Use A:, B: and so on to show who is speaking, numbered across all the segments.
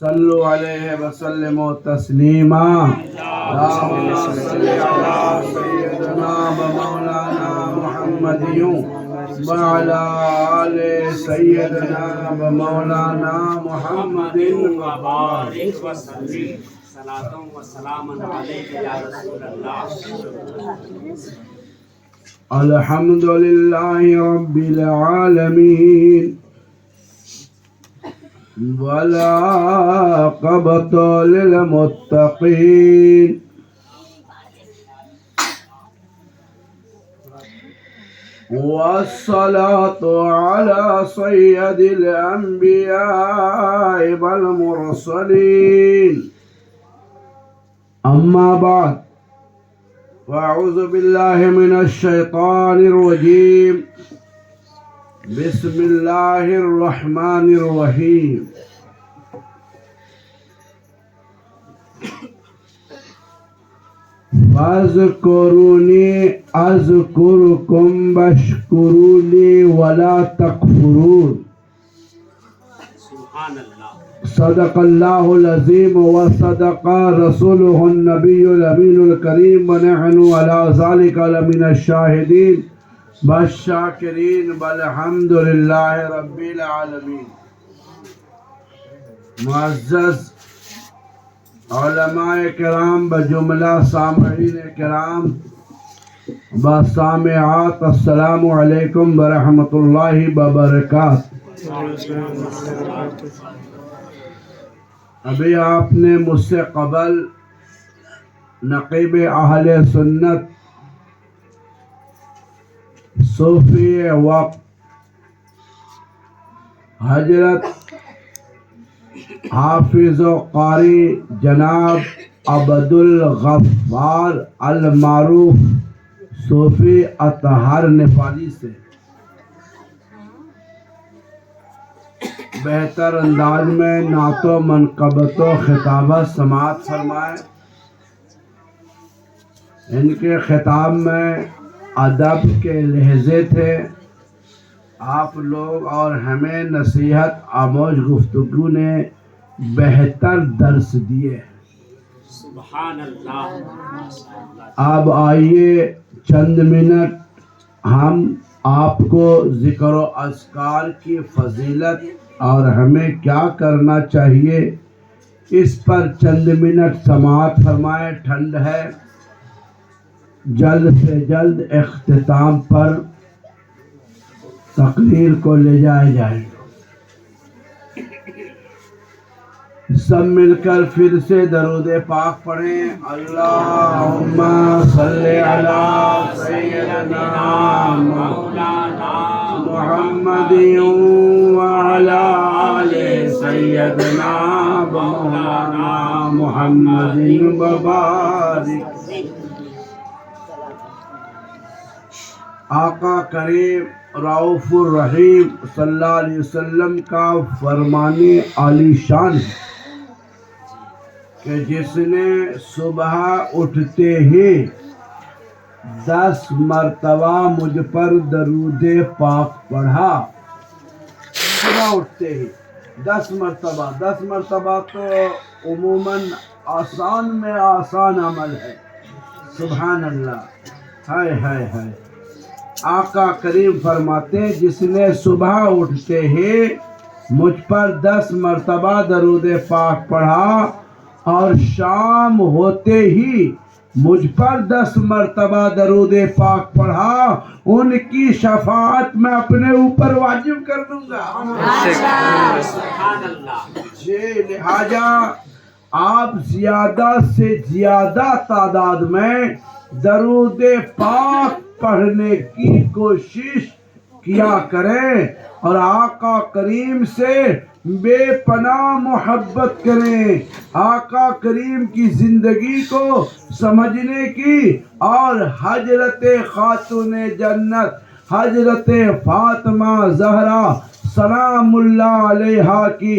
A: صلوا علیہ وسلموا تسلیما اللہم صل علی سیدنا و مولانا محمد وعلی آل سیدنا و مولانا محمد
B: وبارک وسلم صلاۃ و سلام علیک یا رسول اللہ.
A: الحمد للہ رب العالمین والعاقبۃ للمتقین والصلاة على سید الانبیاء والمرسلین. اما بعد فاعوذ باللہ من الشیطان الرجیم. بسم اللہ الرحمن الرحیم. فاذکرونی اذکرکم واشکروا لی ولا تکفرون.
B: سبحان اللہ.
A: صدق اللہ العظیم وصدق رسولہ النبی الامین الکریم ونحن علی ذلک لمن الشاہدین والشاکرین والحمد للہ رب العالمین. معزز علماء کرام بجملہ سامعین کرام بسامعات، السلام علیکم ورحمۃ اللہ وبرکاتہ. ابھی آپ نے مجھ سے قبل نقیب اہل سنت صوفی وقت حضرت حافظ و قاری جناب عبدالغفار المعروف صوفی اطہر نفالی سے بہتر انداز میں نعت و منقبت و خطابت سماعت فرمائے. ان کے خطاب میں ادب کے لہجے تھے. آپ لوگ اور ہمیں نصیحت آموز گفتگو نے بہتر درس دیے.
B: سبحان اللہ.
A: اب آئیے چند منٹ ہم آپ کو ذکر و اذکار کی فضیلت اور ہمیں کیا کرنا چاہیے اس پر چند منٹ سماعت فرمائیں. ٹھنڈ ہے، جلد سے جلد اختتام پر تقریر کو لے جائے جائے. سب مل کر پھر سے درود پاک پڑھیں. اللہم صلی علی سیدنا
B: مولانا
A: محمد وعلی آل سیدنا مولانا محمد وبارک. آقا کریم رؤوف الرحیم صلی اللہ علیہ وسلم کا فرمان عالی شان ہے کہ جس نے صبح اٹھتے ہی 10 مرتبہ مجھ پر درود پاک پڑھا. صبح اٹھتے ہی 10 مرتبہ. 10 مرتبہ تو عموماً آسان میں آسان عمل ہے. سبحان اللہ. ہائے ہائے ہائے. آقا کریم فرماتے ہیں جس نے صبح اٹھتے ہی مجھ پر 10 مرتبہ درود پاک پڑھا اور شام ہوتے ہی مجھ پر 10 مرتبہ درود پاک پڑھا، ان کی شفاعت میں اپنے اوپر واجب کر دوں گا.
B: سبحان اللہ.
A: لہذا آپ زیادہ سے زیادہ تعداد میں درود پاک پڑھنے کی کوشش کیا کریں اور آقا کریم سے بے پناہ محبت کریں. آقا کریم کی زندگی کو سمجھنے کی اور حضرت خاتون جنت حضرت فاطمہ زہرا سلام اللہ علیہا کی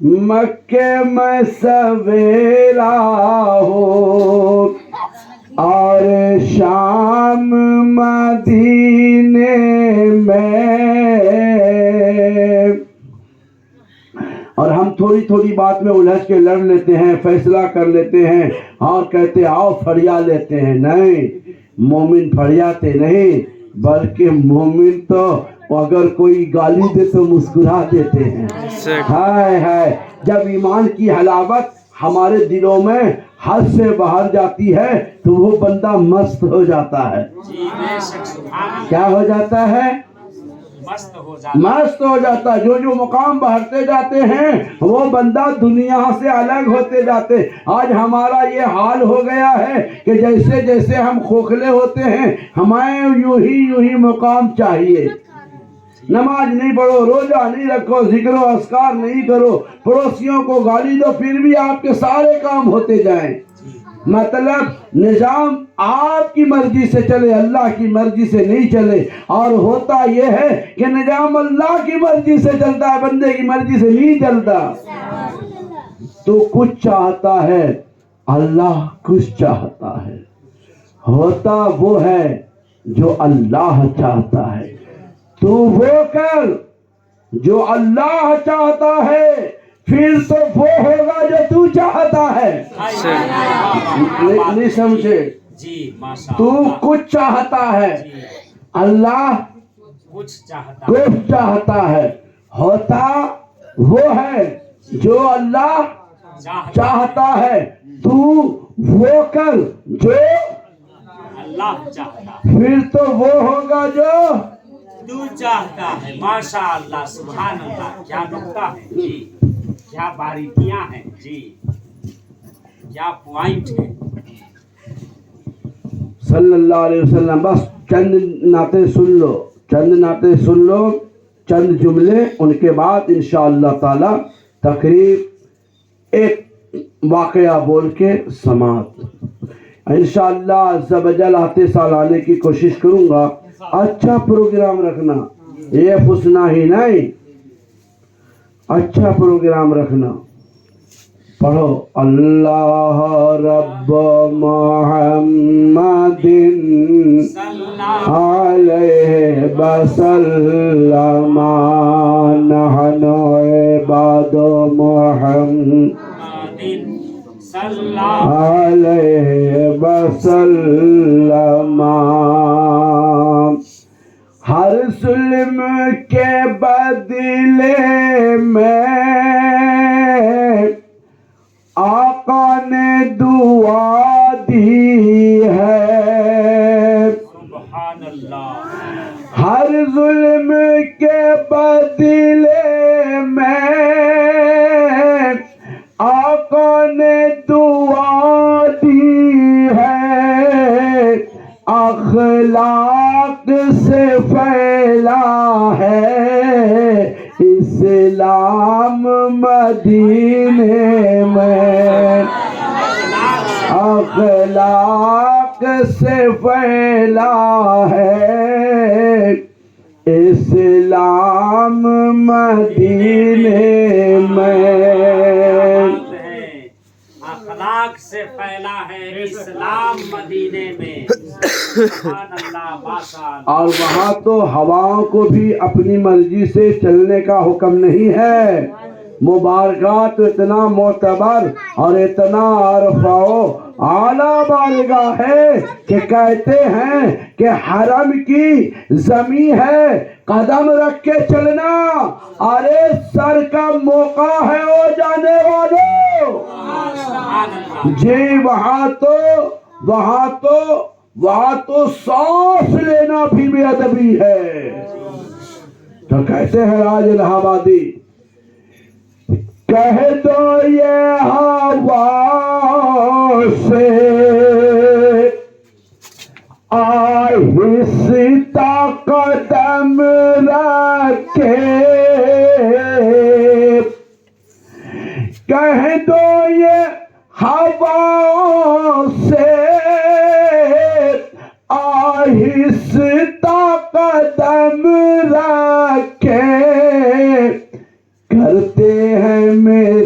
A: مکے میں سویرا ہو اور شام مدینے میں، اور ہم تھوڑی تھوڑی بات میں الجھ کے لڑ لیتے ہیں، فیصلہ کر لیتے ہیں اور کہتے آؤ پھڑیا لیتے ہیں. نہیں، مومن پھڑیاتے نہیں، بلکہ مومن تو اگر کوئی گالی دے تو مسکرا دیتے ہیں. ہائے ہائے، جب ایمان کی حلاوت ہمارے دلوں میں حد سے باہر جاتی ہے تو وہ بندہ مست ہو جاتا ہے. کیا ہو جاتا ہے؟ مست ہو جاتا ہے. جو مقام بڑھتے جاتے ہیں وہ بندہ دنیا سے الگ ہوتے جاتے. آج ہمارا یہ حال ہو گیا ہے کہ جیسے جیسے ہم کھوکھلے ہوتے ہیں ہمیں یوں ہی مقام چاہیے. نماز نہیں پڑھو، روزہ نہیں رکھو، ذکر و اذکار نہیں کرو، پڑوسیوں کو گالی دو، پھر بھی آپ کے سارے کام ہوتے جائیں. مطلب نظام آپ کی مرضی سے چلے، اللہ کی مرضی سے نہیں چلے. اور ہوتا یہ ہے کہ نظام اللہ کی مرضی سے چلتا ہے، بندے کی مرضی سے نہیں چلتا. تو کچھ چاہتا ہے، اللہ کچھ چاہتا ہے. ہوتا وہ ہے جو اللہ چاہتا ہے. تو وہ کر جو اللہ چاہتا ہے، پھر تو وہ ہوگا جو تو چاہتا ہے. نہیں سمجھے؟ تو کچھ چاہتا ہے، اللہ کچھ چاہتا ہے. ہوتا وہ ہے جو اللہ چاہتا ہے. تو وہ کر جو
B: اللہ چاہتا ہے،
A: پھر تو وہ ہوگا جو
B: تو چاہتا ہے. ماشاء اللہ، سبحان اللہ، کیا نکتہ ہے جی، کیا باریکیاں ہیں جی، کیا پوائنٹ ہے.
A: صلی اللہ علیہ وسلم. بس چند نعتیں سن لو، چند جملے، ان کے بعد انشاءاللہ تعالی تقریب ایک واقعہ بول کے سماعت. انشاءاللہ عز و جل آتے سال آنے کی کوشش کروں گا. اچھا پروگرام رکھنا، یہ فسنا ہی نہیں، اچھا پروگرام رکھنا. پڑھو اللہ رب محمد علیہ وسلم نحن عباد محمد علیہ وسلم. ہر ظلم کے بدلے میں آقا نے دعا دی ہے.
B: سبحان اللہ.
A: ہر ظلم کے بدلے میں آقا نے دعا دی ہے. اخلاق سے پھیلا ہے اسلام مدینے میں. اخلاق سے پھیلا ہے اسلام مدینے میں.
B: اخلاق سے پھیلا ہے اسلام مدینے میں. سبحان اللہ، ماشاء اللہ.
A: اور وہاں تو ہواؤں کو بھی اپنی مرضی سے چلنے کا حکم نہیں ہے. مبارکات اتنا معتبر اور اتنا عرفہ و اعلیٰ بارگاہ ہے کہ کہتے ہیں کہ حرم کی زمین ہے، قدم رکھ کے چلنا. ارے سر کا موقع ہے او جانے والوں جی. وہاں تو سانس لینا بھی بے ادبی ہے. تو کہتے ہیں راج الہ آبادی، کہہ دو یہ ہوا سے آہستہ قدم رکھے. کہہ دو یہ ہوا سے آہستہ قدم رکھے. کرتے ہیں میرے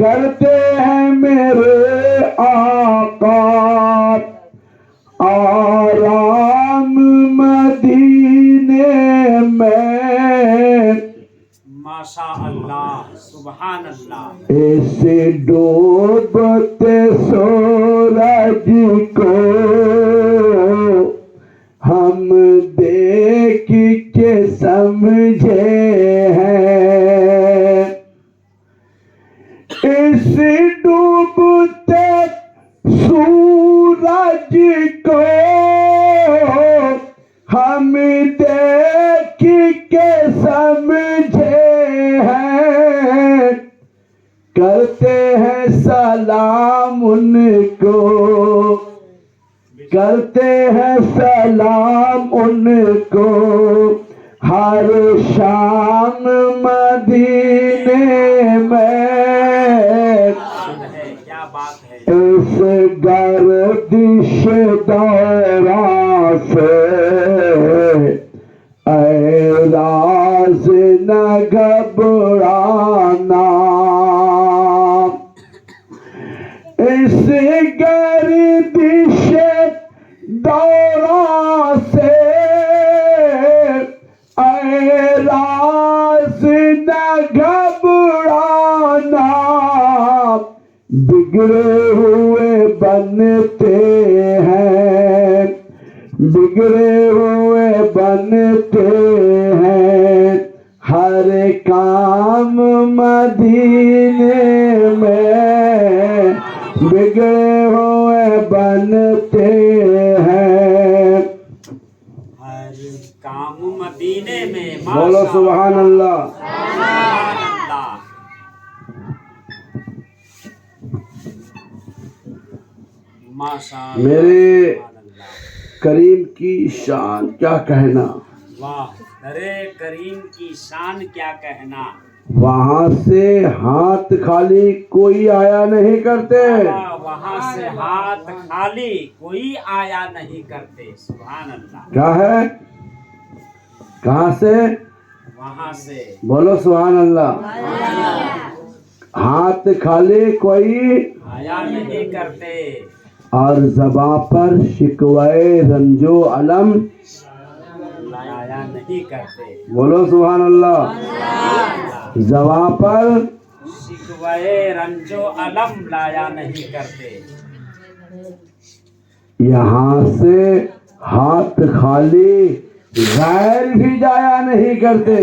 A: کرتے ہیں میرے آقا آرام مدینے میں،
B: ماشاء اللہ سبحان اللہ،
A: ایسے ڈوبتے سورج کو ہم دیکھ کے سمجھے ہیں، اس ڈوبتے سورج کو ہم دیکھ کے سمجھے ہیں، کرتے ہیں سلام ان کو، کرتے ہیں سلام ان کو، ہر شام مدینے میں،
B: کیا بات ہے،
A: اس گردش دورا سے اے راز نہ گھبرانا، اس گردش دورا سے اے راز نہ گھبرانا، بگڑے ہوئے بنتے ہیں، بگڑے ہوئے بنتے ہیں، ہر کام مدینے میں، بگڑے ہوئے بنتے ہیں،
B: ہر کام مدینے میں،
A: بولو سبحان اللہ،
B: سبحان اللہ، ماشاء اللہ،
A: میرے
B: سبحان اللہ،
A: کریم کی شان کیا کہنا،
B: واہ ارے کریم کی شان کیا کہنا،
A: وہاں سے ہاتھ خالی کوئی آیا نہیں کرتے،
B: وہاں سے ہاتھ خالی کوئی آیا نہیں کرتے، سبحان اللہ،
A: کیا ہے، کہاں سے،
B: وہاں سے
A: بولو سبحان اللہ، ہاتھ خالی کوئی
B: آیا نہیں کرتے،
A: اور زباں پر شکوے رنج و علم
B: آیا نہیں کرتے،
A: بولو سبحان اللہ، زباں پر
B: شکوے رنج و علم لایا نہیں کرتے،
A: یہاں سے ہاتھ خالی غیر بھی جایا نہیں کرتے،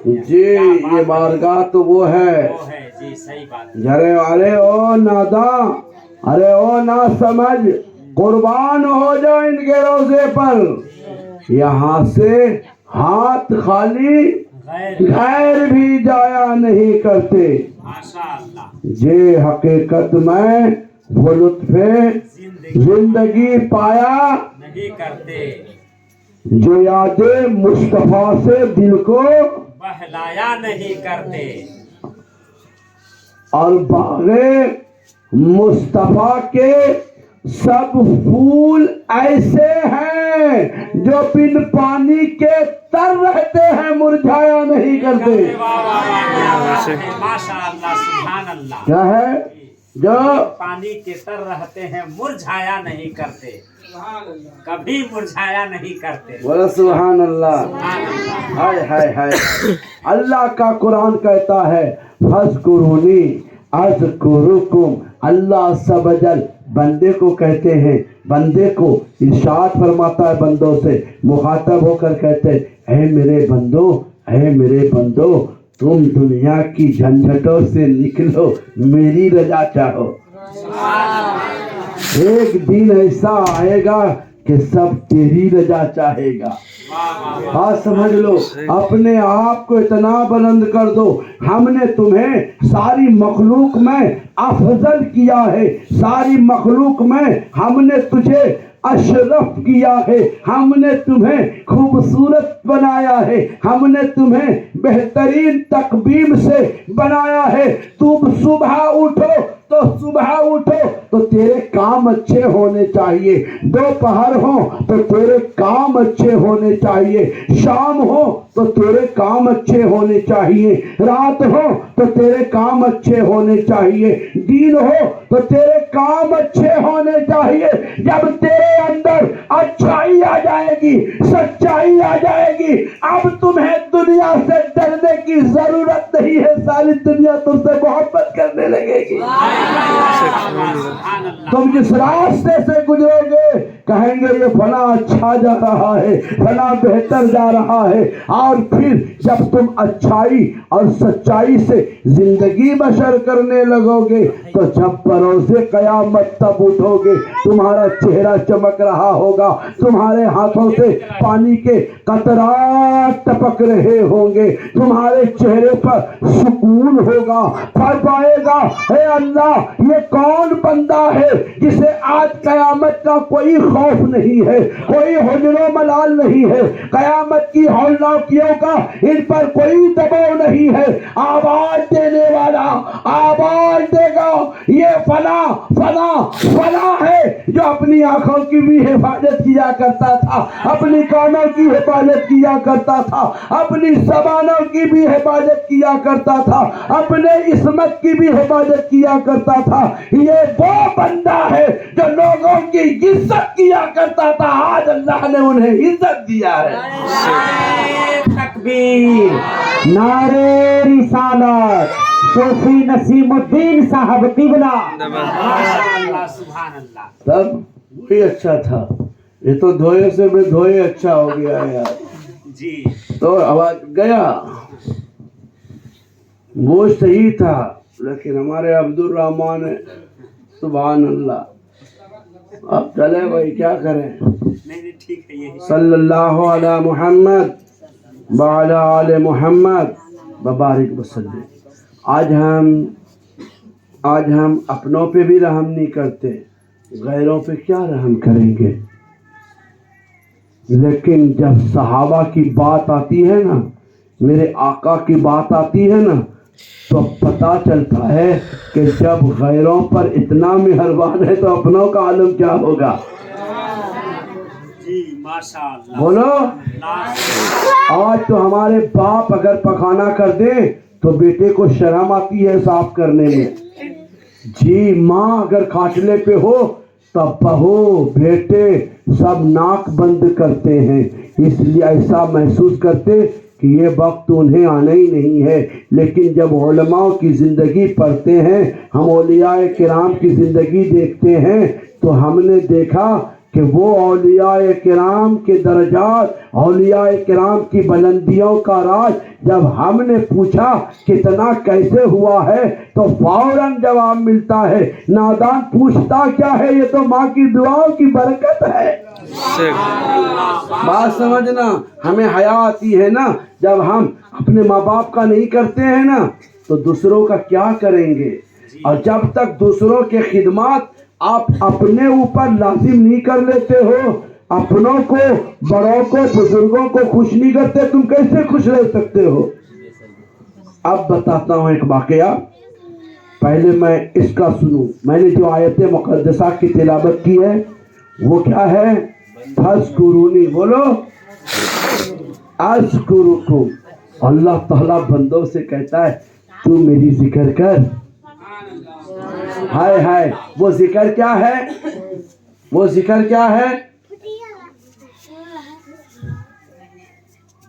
A: جی یہ بارگاہ تو وہ ہے،
B: وہ ہے جی، صحیح بات،
A: ارے او ناداں، ارے او نا سمجھ، قربان ہو جاؤ ان کے روزے پر، یہاں سے ہاتھ خالی غیر بھی جایا نہیں کرتے،
B: ماشاء اللہ،
A: یہ حقیقت میں وہ لطف زندگی پایا
B: نہیں کرتے،
A: جو یاد مصطفیٰ سے دل کو
B: بہلایا نہیں کرتے،
A: اور باغ مصطفیٰ کے سب پھول ایسے ہیں جو بن پانی کے تر رہتے ہیں، مرجھایا نہیں کرتے،
B: ماشاء اللہ سبحان اللہ،
A: کیا ہے جو
B: پانی کے تر رہتے ہیں، مرجھایا نہیں کرتے، کبھی مرجھایا نہیں کرتے،
A: بولو سبحان اللہ،
B: سبحان اللہ،
A: ہائے ہائے ہائے، اللہ کا قرآن کہتا ہے فَاذْكُرُونِي اذکرکم، اللہ عز و جل بندے کو کہتے ہیں، بندے کو ارشاد فرماتا ہے، بندوں سے مخاطب ہو کر کہتے ہیں اے میرے بندو، اے میرے بندو، تم دنیا کی جھنجھٹوں سے نکلو، میری رضا چاہو، ایک دن ایسا آئے گا کہ سب تیری رضا چاہے گا، ہاں سمجھ لو، اپنے آپ کو اتنا بلند کر دو، ہم نے تمہیں ساری مخلوق میں افضل کیا ہے، ساری مخلوق میں ہم نے تجھے اشرف کیا ہے، ہم نے تمہیں خوبصورت بنایا ہے، ہم نے تمہیں بہترین تقویم سے بنایا ہے، تم صبح اٹھو تو صبح اٹھو تو تیرے کام اچھے ہونے چاہیے، دوپہر ہو تو تیرے کام اچھے ہونے چاہیے، شام ہو تو تیرے کام اچھے ہونے چاہیے، رات ہو تو تیرے کام اچھے ہونے چاہیے، دن ہو تو تیرے کام اچھے ہونے چاہیے۔ جب تیرے اندر اچھائی آ جائے گی، سچائی آ جائے گی، اب تمہیں دنیا سے ڈرنے کی ضرورت نہیں ہے، ساری دنیا تم سے محبت کرنے لگے گی۔ تم جس راستے سے گزرو گے کہیں گے یہ فلاں اچھا جا رہا ہے، فلاں بہتر جا رہا ہے، اور پھر جب تم اچھائی اور سچائی سے زندگی بسر کرنے لگو گے تو جب بروز قیامت تب اٹھو گے، تمہارا چہرہ چمک رہا ہوگا، تمہارے ہاتھوں سے پانی کے قطرات ٹپک رہے ہوں گے، تمہارے چہرے پر سکون ہوگا، فرمائے گا اے اللہ یہ کون بندہ ہے جسے آج قیامت کا کوئی خوف نہیں ہے، کوئی حزن و ملال نہیں ہے، قیامت کی ہولناکیوں کا ان پر کوئی دباؤ نہیں ہے۔ آواز دینے والا آواز دے گا یہ فلاں فلاں فلاں ہے جو اپنی آنکھوں کی بھی حفاظت کیا کرتا تھا، اپنی کانوں کی حفاظت کیا کرتا تھا، اپنی زبانوں کی بھی حفاظت کیا کرتا تھا، اپنے عصمت کی بھی حفاظت کیا کرتا تھا۔ یہ وہ بندہ ہے جو لوگوں کی عزت کیا کرتا تھا، آج اللہ نے انہیں عزت دیا ہے۔
C: تکبیر، نعرے رسالت، صوفی نسیم الدین صاحب قبلہ۔
B: ماشاءاللہ، سبحان اللہ۔
A: تب وہی اچھا تھا، یہ تو دھوئے سے بے دھوئے اچھا ہو گیا ہے یار۔
B: جی
A: تو آواز گیا، وہ صحیح تھا، لیکن ہمارے عبد الرحمان سبحان اللہ۔ اب چلے بھائی کیا کریں،
B: نہیں ٹھیک ہے یہی۔
A: صلی اللہ علی محمد وعلی آل محمد وبارک وسلم۔ آج ہم اپنوں پہ بھی رحم نہیں کرتے، غیروں پہ کیا رحم کریں گے؟ لیکن جب صحابہ کی بات آتی ہے نا، میرے آقا کی بات آتی ہے نا، تو پتہ چلتا ہے کہ جب غیروں پر اتنا مہربان ہے تو اپنوں کا عالم کیا ہوگا۔
B: جی ماشاءاللہ۔
A: بولو، آج تو ہمارے باپ اگر پخانہ کر دیں تو بیٹے کو شرم آتی ہے صاف کرنے میں، جی ماں اگر کھاٹلے پہ ہو تب بہو بیٹے سب ناک بند کرتے ہیں، اس لیے ایسا محسوس کرتے کہ یہ وقت انہیں آنا ہی نہیں ہے۔ لیکن جب علماء کی زندگی پڑھتے ہیں، ہم اولیاء کرام کی زندگی دیکھتے ہیں، تو ہم نے دیکھا کہ وہ اولیاء کرام کے درجات، اولیاء کرام کی بلندیوں کا راز جب ہم نے پوچھا کتنا کیسے ہوا ہے تو فوراً جواب ملتا ہے۔ نادان پوچھتا کیا ہے، یہ تو ماں کی دعاؤں کی برکت ہے۔ بات سمجھنا، ہمیں حیا آتی ہے نا جب ہم اپنے ماں باپ کا نہیں کرتے ہیں نا تو دوسروں کا کیا کریں گے؟ اور جب تک دوسروں کے خدمات آپ اپنے اوپر لازم نہیں کر لیتے ہو، اپنوں کو، بڑوں کو، بزرگوں کو خوش نہیں کرتے، تم کیسے خوش رہ سکتے ہو؟ اب بتاتا ہوں ایک واقعہ، پہلے میں اس کا سنوں۔ میں نے جو آیت مقدسہ کی تلاوت کی ہے وہ کیا ہے؟ فَاذْكُرُونِی، بولو اذکرکم۔ اللہ تعالیٰ بندوں سے کہتا ہے تو میری ذکر کر۔ ہائے ہائے، وہ ذکر کیا ہے؟ وہ ذکر کیا ہے؟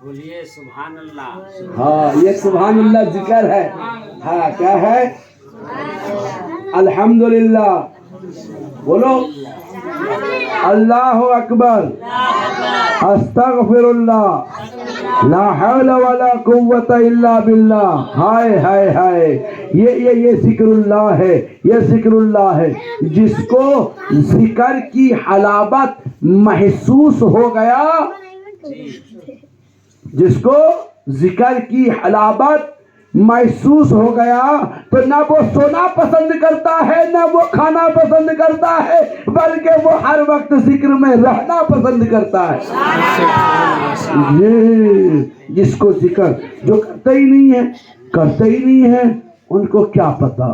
B: بولیے سبحان اللہ۔
A: ہاں یہ سبحان اللہ ذکر ہے۔ ہاں کیا ہے؟ الحمدللہ، بولو اللہ اکبر، استغفر اللہ، لا حول ولا قوت الا باللہ۔ ہائے ہائے ہائے، یہ ذکر اللہ ہے، یہ ذکر اللہ ہے۔ جس کو ذکر کی حلاوت محسوس ہو گیا، جس کو ذکر کی حلاوت محسوس ہو گیا تو نہ وہ سونا پسند کرتا ہے، نہ وہ کھانا پسند کرتا ہے، بلکہ وہ ہر وقت ذکر میں رہنا پسند کرتا ہے۔ یہ جس کو ذکر جو کرتے ہی نہیں ہے ان کو کیا پتا۔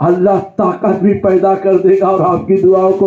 A: اللہ طاقت بھی پیدا کر دے گا اور آپ کی دعاؤں کو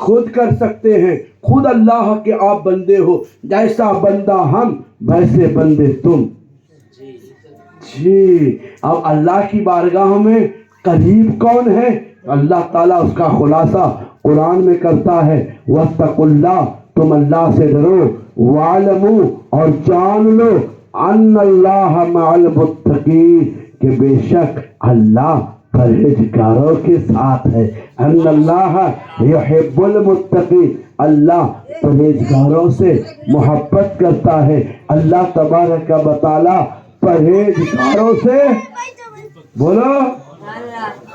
A: خود کر سکتے ہیں. خود اللہ کے آپ بندے ہو. جیسا بندہ ہم ویسے بندے تم. جی اب اللہ کی بارگاہ میں قریب کون ہے؟ اللہ تعالیٰ اس کا خلاصہ قرآن میں کرتا ہے. واتقوا اللہ، تم اللہ سے ڈرو. وَاعْلَمُوا، اور جان لو. ان اللہ مع المتقین، کہ بے شک اللہ پرہیزگاروں کے ساتھ ہے. ان اللہ یحب المتقین، اللہ پرہیزگاروں سے محبت کرتا ہے. اللہ تبارک و تعالی پرہیزگاروں سے بولو.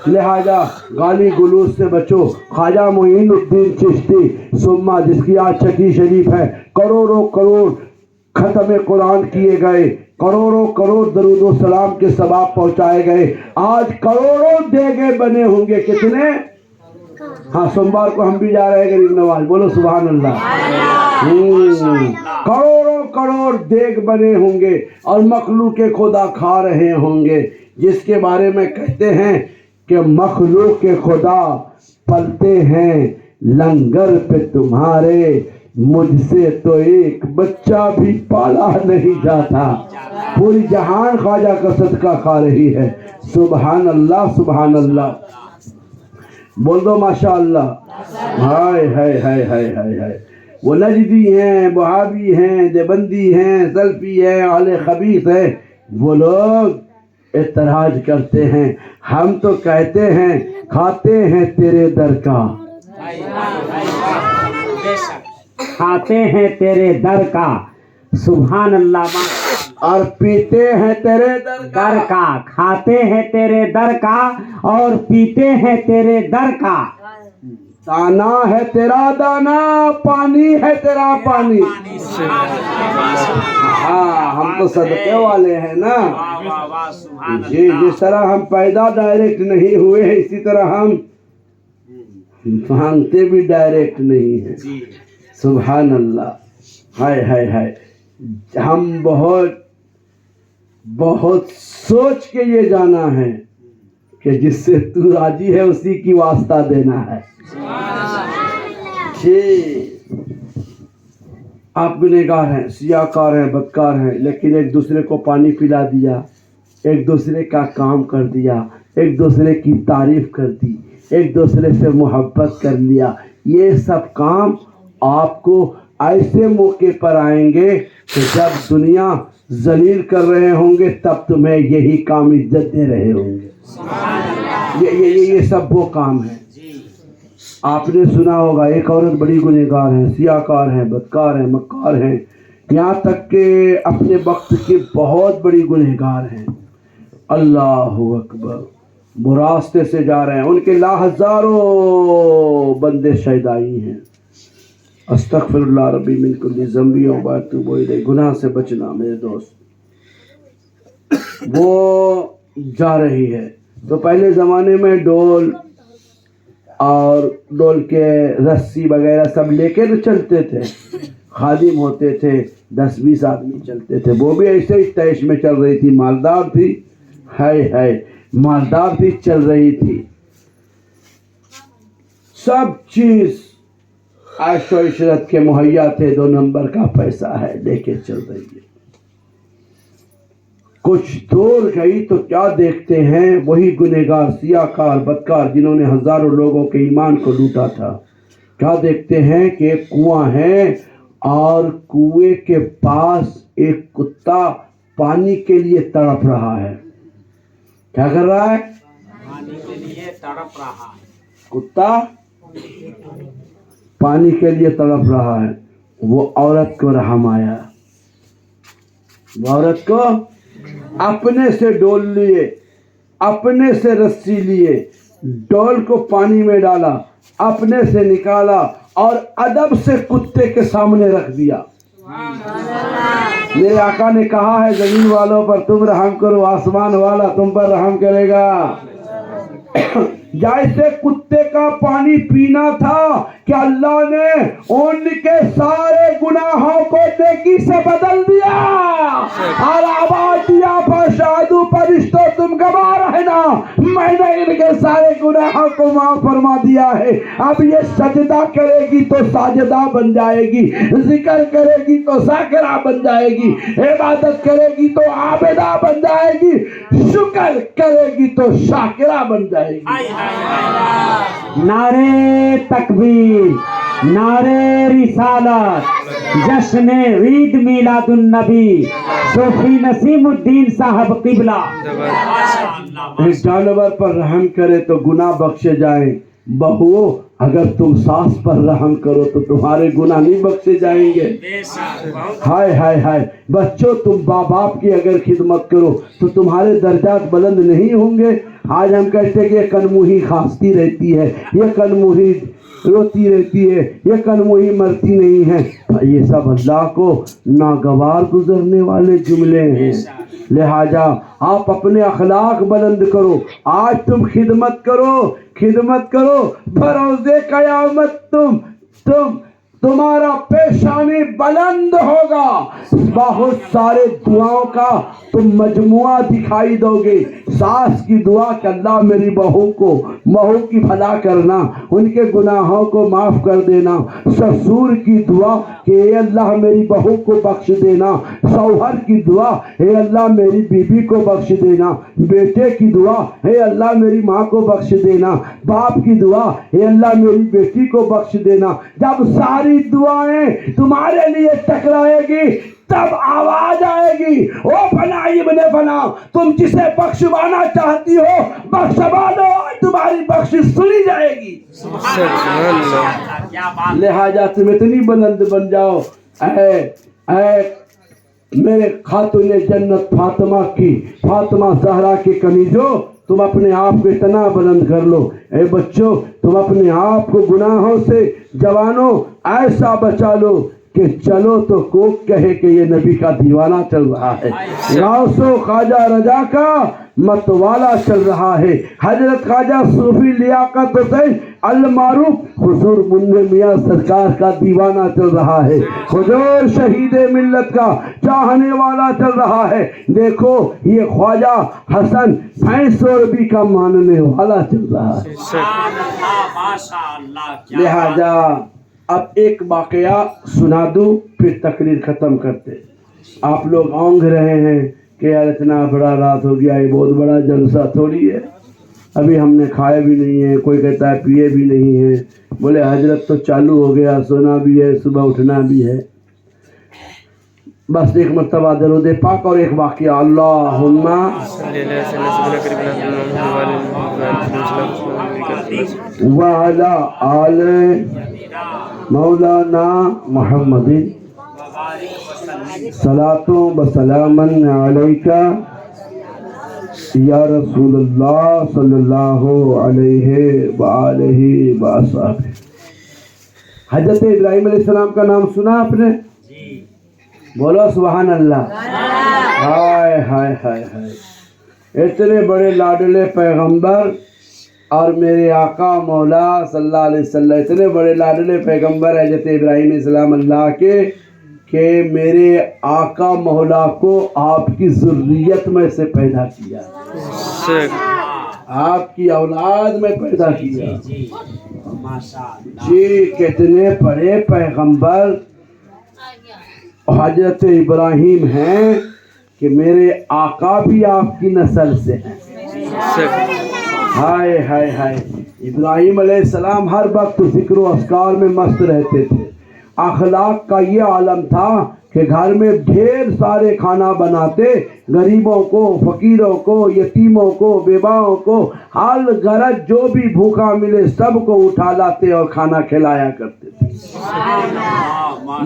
A: لہذا گالی گلوچ سے بچو. خواجہ معین الدین چشتی سما، جس کی آج چھٹی شریف ہے، کروڑوں کروڑ ختم قرآن کیے گئے، کروڑوں کروڑ درود و سلام کے ثواب پہنچائے گئے. آج کروڑوں دیگے بنے ہوں گے. کتنے؟ ہاں سوموار کو ہم بھی جا رہے ہیں غریب نواز. بولو سبحان اللہ. کروڑوں کروڑ دیگ بنے ہوں گے اور مخلوق خدا کھا رہے ہوں گے، جس کے بارے میں کہتے ہیں کہ مخلوق خدا پلتے ہیں لنگر پہ تمہارے، مجھ سے تو ایک بچہ بھی پالا نہیں جاتا. پوری جہان خواجہ کا صدقہ کھا رہی ہے. سبحان اللہ سبحان اللہ. بول دو ماشاء اللہ. ہائے ہائے ہائے ہائے ہائے ہائے. وہ نجدی ہیں، وہابی ہیں، دیوبندی ہیں، سلفی ہیں، اہل خبیث ہیں، وہ لوگ اعتراض کرتے ہیں. ہم تو کہتے ہیں کھاتے ہیں تیرے در کا،
C: کھاتے ہیں تیرے در کا. سبحان اللہ.
A: اور پیتے ہیں تیرے
C: در کا، کھاتے ہیں تیرے در کا اور پیتے ہیں تیرے در کا.
A: دانا ہے تیرا دانا، پانی ہے تیرا پانی. ہاں ہم تو صدقے والے ہیں نا. جی جس طرح ہم پیدا ڈائریکٹ نہیں ہوئے ہیں، اسی طرح ہم مانگتے بھی ڈائریکٹ نہیں ہیں. سبحان اللہ. ہائے ہائے ہائے. ہم بہت سوچ کے یہ جانا ہے کہ جس سے تو راضی ہے اسی کی واسطہ دینا ہے. آپ گنہگار ہیں، سیاہ کار ہیں، بدکار ہیں، لیکن ایک دوسرے کو پانی پلا دیا، ایک دوسرے کا کام کر دیا، ایک دوسرے کی تعریف کر دی، ایک دوسرے سے محبت کر لیا. یہ سب کام آپ کو ایسے موقع پر آئیں گے کہ جب دنیا ذلیل کر رہے ہوں گے تب تمہیں یہی کام عزت دے رہے ہوں گے. یہ سب وہ کام ہیں. آپ نے سنا ہوگا ایک عورت بڑی گنہگار ہیں، سیاہ کار ہیں، بدکار ہیں، مکار ہیں، یہاں تک کہ اپنے وقت کی بہت بڑی گنہگار ہیں. اللہ اکبر. وہ راستے سے جا رہے ہیں، ان کے لا ہزاروں بندے شہدائی ہیں. استغفر اللہ ربی من کل ذنب واتوب الیہ. گناہ سے بچنا میرے دوست. وہ جا رہی ہے تو پہلے زمانے میں ڈول اور ڈول کے رسی وغیرہ سب لے کے چلتے تھے. خادم ہوتے تھے، 10-20 آدمی چلتے تھے. وہ بھی ایسے ہی تیش میں چل رہی تھی، مالدار تھی. ہائے ہائے مالدار تھی، چل رہی تھی. سب چیز عیش و عشرت کے مہیا تھے. 2 نمبر کا پیسہ ہے، لے کے چل رہی ہے. کچھ دور گئی تو کیا دیکھتے ہیں وہی گنہگار، سیاہ کار، بدکار، جنہوں نے ہزاروں لوگوں کے ایمان کو لوٹا تھا. کیا دیکھتے ہیں کہ ایک کنواں ہے اور کنویں کے پاس ایک کتا پانی کے لیے تڑپ رہا ہے. کیا کر رہا ہے؟
B: پانی کے لیے تڑپ رہا ہے.
A: کتا پانی کے لیے تڑپ رہا ہے. وہ عورت کو رحم آیا. وہ عورت کو اپنے سے ڈول لیے، اپنے سے رسی لیے، ڈول کو پانی میں ڈالا، اپنے سے نکالا اور ادب سے کتے کے سامنے رکھ دیا. میرے آقا نے کہا ہے زمین والوں پر تم رحم کرو، آسمان والا تم پر رحم کرے گا. جیسے کتے کا پانی پینا تھا کہ اللہ نے ان کے سارے گناہوں کو نیکی سے بدل دیا اور آواز دیا فاشہدوا فرشتوں تم گواہ رہنا میں نے ان کے سارے گناہوں کو معاف فرما دیا ہے. اب یہ سجدہ کرے گی تو ساجدہ بن جائے گی, ذکر کرے گی تو ذاکرہ بن جائے گی, عبادت کرے گی تو عابدہ بن جائے گی, شکر کرے گی تو شاکرہ بن جائے گی.
C: نعرے تکبیر، نعرے رسالت، جشن عید میلاد النبی، صوفی نسیم الدین صاحب قبلہ.
A: ایک جانور پر رحم کرے تو گناہ بخشے جائیں. بہو اگر تم ساس پر رحم کرو تو تمہارے گناہ نہیں بخشے جائیں گے. ہائے ہائے ہائے. بچوں تم باپ باپ کی اگر خدمت کرو تو تمہارے درجات بلند نہیں ہوں گے. آج ہم کہتے ہیں کہ یہ کنموہی کھانستی رہتی ہے, یہ کنموہی روتی رہتی ہے, یہ کنموہی مرتی نہیں ہے. یہ سب اللہ کو ناگوار گزرنے والے جملے ہیں. لہذا آپ اپنے اخلاق بلند کرو. آج تم خدمت کرو, بروز قیامت تمہارا پیشانی بلند ہوگا. بہت سارے دعاؤں کا تم مجموعہ دکھائی دو گے. ساس کی دعا کہ اللہ میری بہو کی بھلا کرنا, ان کے گناہوں کو معاف کر دینا. سسور کی دعا کہ اے اللہ میری بہو کو بخش دینا. شوہر کی دعا اے اللہ میری بیوی کو بخش دینا. بیٹے کی دعا اے اللہ میری ماں کو بخش دینا. باپ کی دعا اے اللہ میری بیٹی کو بخش دینا. جب ساری دعائیں تمہارے لیے ٹکرائے گی تب آواز آئے گی, او فلاں ابن فلاں تم جسے بخشوانا چاہتی ہو بخشوا دو, تمہاری بخشش سنی جائے گی. لہذا تم اتنی بلند بن جاؤ. اے میرے خاتون جنت فاطمہ زہرا کے کنیزو, تم اپنے آپ کو اتنا بلند کر لو. اے بچوں تم اپنے آپ کو گناہوں سے جوانوں ایسا بچا لو کہ چلو تو کوک کہے کہ یہ نبی کا دیوانہ چل رہا ہے. غوث و خواجہ رضا کا متوالا چل رہا ہے. حضرت خواجہ صوفی لیاقت حسین المعروف حضور منہ میاں سرکار کا دیوانہ چل رہا ہے. حضور شہید ملت کا چاہنے والا چل رہا ہے. دیکھو یہ خواجہ حسن بھینس عربی کا ماننے والا چل رہا ہے. لہذا اب ایک واقعہ سنا دوں پھر تقریر ختم کرتے. آپ لوگ اونگ رہے ہیں کہ یار اتنا بڑا رات ہو گیا, یہ بہت بڑا جلسہ تھوڑی ہے, ابھی ہم نے کھائے بھی نہیں ہے, کوئی کہتا ہے پیے بھی نہیں ہے. بولے حضرت تو چالو ہو گیا, سونا بھی ہے, صبح اٹھنا بھی ہے. بس ایک مرتبہ درود پاک اور ایک واقعہ. اللہم وعلی آل مولانا محمد صلاۃ و سلام علیکہ یا رسول اللہ صلی اللہ علیہ وآلہ وصحبہ. حضرت ابراہیم علیہ السلام کا نام سنا آپ نے؟ بولو سبحان اللہ. ہائے ہائے ہائے ہائے. اتنے بڑے لاڈلے پیغمبر اور میرے آقا مولا صلی اللہ علیہ وسلم, اتنے بڑے لاڈلے پیغمبر حضرت ابراہیم علیہ السلام اللہ کے کہ میرے آقا مولا کو آپ کی ذریت میں سے پیدا کیا, آپ کی اولاد میں پیدا کیا. جی کتنے بڑے پیغمبر حضرت ابراہیم ہیں کہ میرے آقا بھی آپ کی نسل سے ہیں. ہائے ہائے ہائے. ابراہیم علیہ السلام ہر وقت ذکر و اذکار میں مست رہتے تھے. اخلاق کا یہ عالم تھا کہ گھر میں ڈھیر سارے کھانا بناتے, غریبوں کو, فقیروں کو, یتیموں کو, بیواؤں کو, حال غرض جو بھی بھوکا ملے سب کو اٹھا لاتے اور کھانا کھلایا کرتے تھے.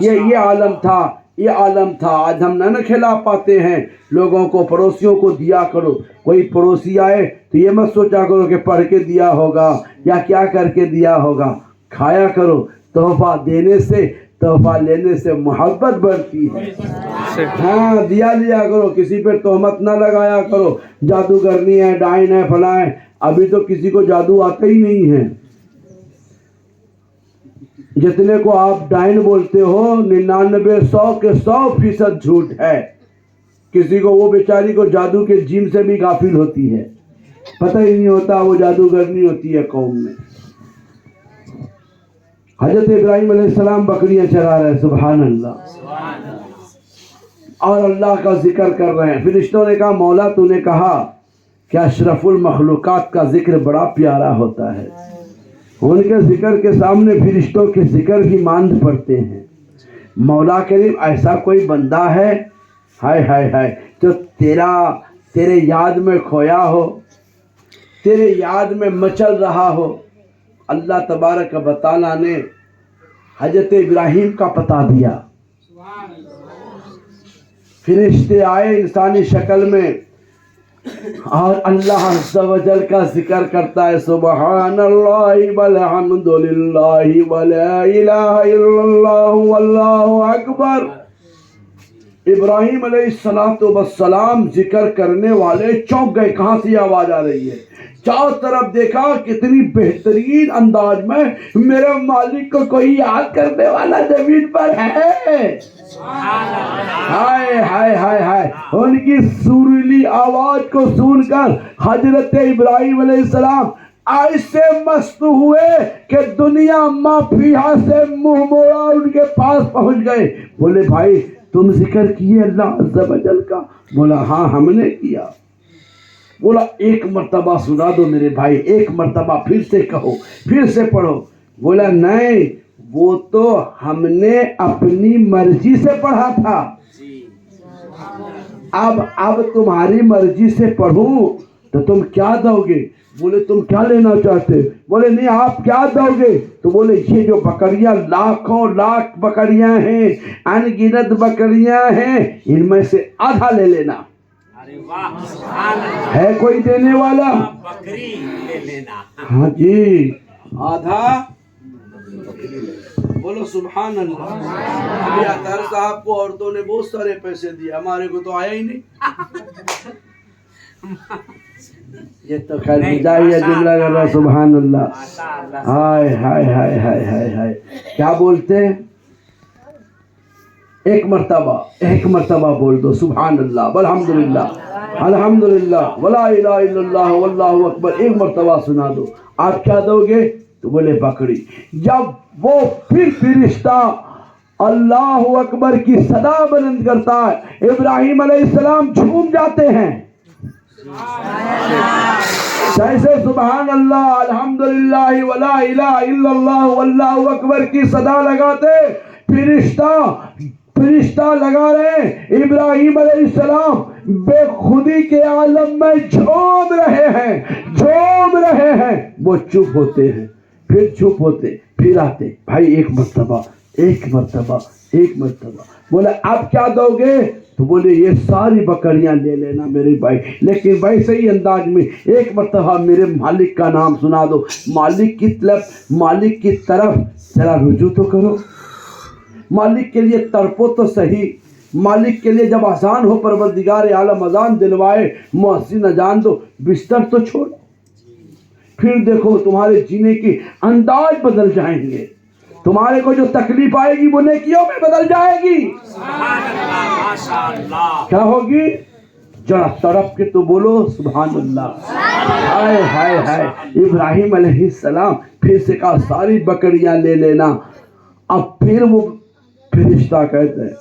A: یہ عالم تھا, یہ عالم تھا. آج ہم نہ کھلا پاتے ہیں لوگوں کو. پڑوسیوں کو دیا کرو. کوئی پڑوسی آئے تو یہ مت سوچا کرو کہ پڑھ کے دیا ہوگا یا کیا کر کے دیا ہوگا. کھایا کرو. تحفہ دینے سے تحفہ لینے سے محبت بڑھتی ہے. ہاں دیا لیا کرو, کسی پہ تہمت نہ لگایا کرو. جادوگرنی ہے, ڈائن ہے, فلاں ہے. ابھی تو کسی کو جادو آتا ہی نہیں ہے. جتنے کو آپ ڈائن بولتے ہو 99% جھوٹ ہے. کسی کو وہ بیچاری کو جادو کے جن سے بھی غافل ہوتی ہے, پتہ ہی نہیں ہوتا وہ جادوگرنی ہوتی ہے قوم میں. حضرت ابراہیم علیہ السلام بکریاں چرا رہے, سبحان اللہ, اور اللہ کا ذکر کر رہے ہیں. فرشتوں نے کہا مولا تو نے کہا کہ اشرف المخلوقات کا ذکر بڑا پیارا ہوتا ہے. ان کے ذکر کے سامنے فرشتوں کے ذکر بھی ماند پڑتے ہیں. مولا کریم ایسا کوئی بندہ ہے ہائے ہائے ہائے جو تیرے یاد میں کھویا ہو, تیرے یاد میں مچل رہا ہو. اللہ تبارک و تعالیٰ نے حضرت ابراہیم کا پتا دیا. فرشتے آئے انسانی شکل میں اور اللہ عز و جل کا ذکر کرتا ہے, سبحان اللہ والحمد للہ ولا الہ الا اللہ واللہ اکبر. ابراہیم علیہ السلام ذکر کرنے والے چونک گئے, کہاں سے آواز آ رہی ہے. چاروں طرف دیکھا, کتنی بہترین انداز میں میرے مالک کو کوئی یاد کرنے والا زمین پر ہے. ہائے ہائے ہائے ہائے, ان کی سریلی آواز کو سن کر حضرت ابراہیم علیہ السلام ایسے مست ہوئے کہ دنیا مافیہ سے منہ موڑا ان کے پاس پہنچ گئے. بولے بھائی تم ذکر کیے اللہ عز و جل کا؟ بولا ہاں ہم نے کیا. بولا ایک مرتبہ سنا دو میرے بھائی, ایک مرتبہ پھر سے کہو, پھر سے پڑھو. بولا نہیں, وہ تو ہم نے اپنی مرضی سے پڑھا تھا, اب تمہاری مرضی سے پڑھوں تو تم کیا دو گے؟ بولے تم کیا لینا چاہتے؟ بولے نہیں آپ کیا دو گے؟ تو بولے یہ جو بکریاں لاکھوں لاکھ بکریاں ہیں, ان گنت بکریاں ہیں, ان میں سے آدھا لے لینا. ہے کوئی دینے والا؟
B: بکری لے لینا.
A: ہاں جی, آدھا. بولو سبحان اللہ. ابھی اطہر صاحب کو عورتوں نے بہت سارے پیسے دیے, ہمارے کو تو آیا ہی نہیں. یہ تو خیر مزاحیہ جملہ کر رہا, سبحان اللہ. ہائے ہائے ہائے ہائے ہائے ہائے, کیا بولتے ہیں؟ ایک مرتبہ بول دو سبحان اللہ والحمدللہ الحمدللہ ولا الہ الا اللہ واللہ اکبر. ایک مرتبہ سنا دو. آپ کیا دو گے؟ تو بولے بکری. جب وہ پھر فرشتہ اللہ اکبر کی صدا بلند کرتا ہے, ابراہیم علیہ السلام جھوم جاتے ہیں. جیسے سبحان اللہ الحمدللہ ولا الہ الا اللہ واللہ اکبر کی صدا لگاتے, فرشتہ لگا رہے ہیں. ابراہیم علیہ السلام بے خودی کے عالم میں جھوم رہے ہیں. وہ چپ ہوتے ہیں, پھر چپ ہوتے, پھر آتے. بھائی ایک مرتبہ. بولے آپ کیا دو گے؟ تو بولے یہ ساری بکریاں لے لینا میرے بھائی, لیکن ویسے ہی انداز میں ایک مرتبہ میرے مالک کا نام سنا دو. مالک کی طرف ذرا رجوع تو کرو, مالک کے لیے تڑپو تو صحیح. مالک کے لیے جب آسان ہو پروردگار عالم اذان دلوائے, مؤذن اذان دو, بستر تو چھوڑو. پھر دیکھو تمہارے جینے کی انداز بدل جائیں گے. تمہارے کو جو تکلیف آئے گی وہ نیکیوں میں بدل جائے گی. کیا ہوگی؟ ذرا تڑپ کے تو بولو سبحان اللہ. ہائے ہائے ہائے. ابراہیم علیہ السلام پھر سے کہا ساری بکریاں لے لینا. اب پھر وہ فرشتہ کہتے ہیں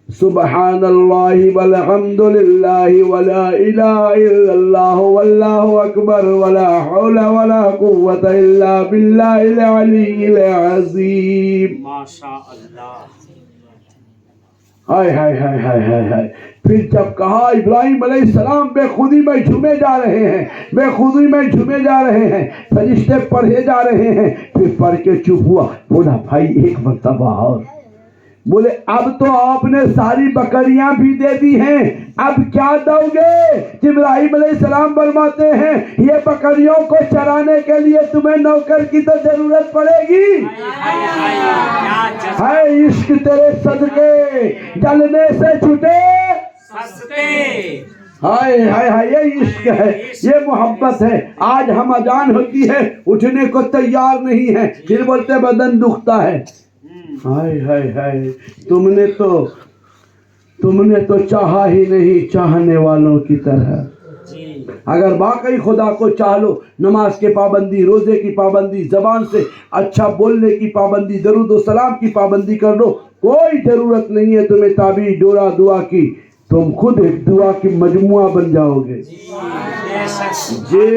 A: سبحان اللہ والحمد للہ ولا الہ الا اللہ واللہ اکبر ولا حول ولا قوة الا باللہ العلی العظیم.
B: ماشاء اللہ.
A: ہائے ہائے ہائے ہائے ہائے ہائے. پھر جب کہا ابراہیم علیہ السلام بے خودی میں جھومے جا رہے ہیں, فرشتے پڑھے جا رہے ہیں. پھر پڑھ کے چپ ہوا. بولا بھائی ایک مرتبہ اور. بولے اب تو آپ نے ساری بکریاں بھی دے دی ہیں, اب کیا دو گے؟ ابراہیم علیہ السلام فرماتے ہیں یہ بکریوں کو چرانے کے لیے تمہیں نوکر کی تو ضرورت پڑے گی. ہے عشق تیرے صدقے جلنے سے چھٹے سستے. ہائے ہائے ہائے یہ عشق ہے، یہ محبت ہے۔ آج ہم اذان ہوتی ہے اٹھنے کو تیار نہیں ہے، پھر بولتے بدن دکھتا ہے۔ ہائے ہائے ہائے، تم نے تو چاہا ہی نہیں چاہنے والوں کی طرح۔ اگر واقعی خدا کو چاہ لو، نماز کے پابندی، روزے کی پابندی، زبان سے اچھا بولنے کی پابندی، درود و سلام کی پابندی کر لو، کوئی ضرورت نہیں ہے تمہیں تعبیر ڈورا دعا کی، تم خود ایک دعا کی مجموعہ بن جاؤ گے۔ جی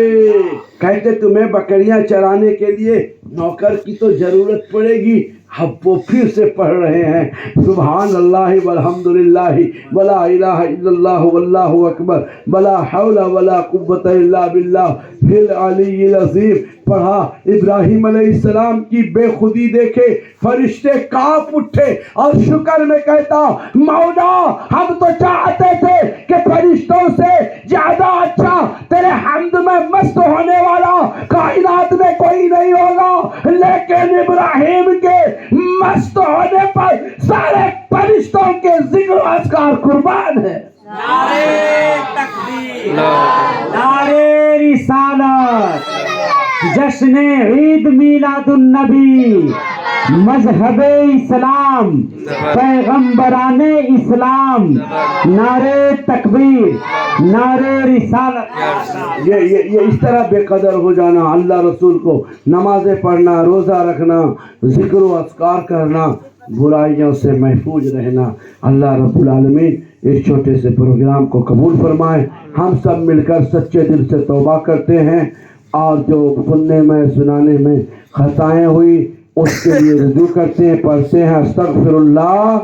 A: کہتے تمہیں بکریاں چرانے کے لیے نوکر کی تو ضرورت پڑے گی، اب وہ پھر سے پڑھ رہے ہیں سبحان اللہ والحمد للہ ولا الہ الا اللہ واللہ اکبر ولا حول ولا قوت الا باللہ العلی العظیم۔ پڑھا ابراہیم علیہ السلام کی بے خودی دیکھے فرشتے کانپ اٹھے اور شکر میں کہتا مولا ہم تو چاہتے تھے کہ فرشتوں سے زیادہ اچھا تیرے حمد میں مست ہونے والا کائنات میں کوئی نہیں ہوگا، لیکن ابراہیم کے مست ہونے پر سارے فرشتوں کے ذکر و اذکار قربان ہے۔
B: نعرے تکبیر،
C: نعرے رسالت، جشن عید میلاد النبی، مذہب اسلام، پیغمبران اسلام، نعرے تکبیر، نعرے رسالت۔
A: یہ اس طرح بے قدر ہو جانا، اللہ رسول کو نمازیں پڑھنا، روزہ رکھنا، ذکر و اذکار کرنا، برائیوں سے محفوظ رہنا۔ اللہ رب العالمین اس چھوٹے سے پروگرام کو قبول فرمائے۔ ہم سب مل کر سچے دل سے توبہ کرتے ہیں، اور جو سننے میں سنانے میں خطائیں ہوئی اس کے لیے رجوع کرتے ہیں، پڑھتے ہیں استغفر اللہ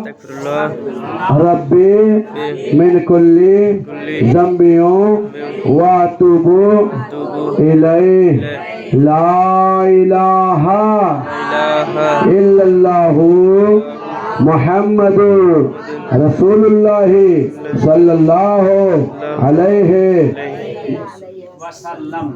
A: ربی من کل ذنبیوں واتوب الیہ لا الہ الا اللہ محمد رسول اللہ صلی اللہ علیہ
B: وسلم۔